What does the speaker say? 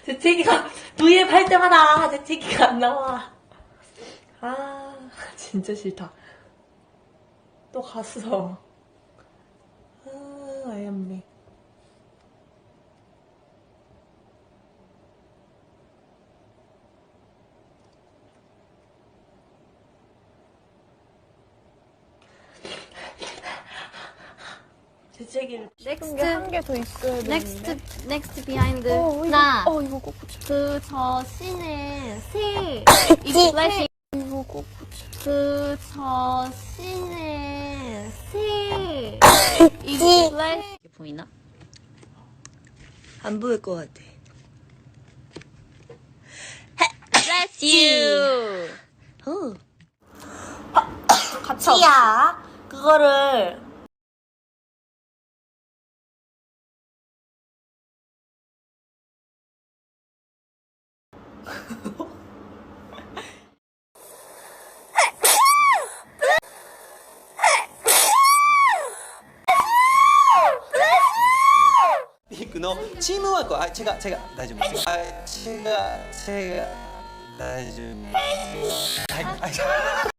재채기가 V앱 할 때마다 재채기가 안 나와. 진짜 싫다. 또 갔어. 어이없네. 재채기를. 넥스트 한 개 더 있어야 되는데. 넥스트 비하인드. 이거 꼭 붙여. 저 씬에 새 플래시. 이거 꼭 붙여. 저 씬에 새 플래시. 이게 보이나? 안 보일 것 같아. Bless you. 같이야. 그거를. 너チームワークは제가大丈夫です제가大丈夫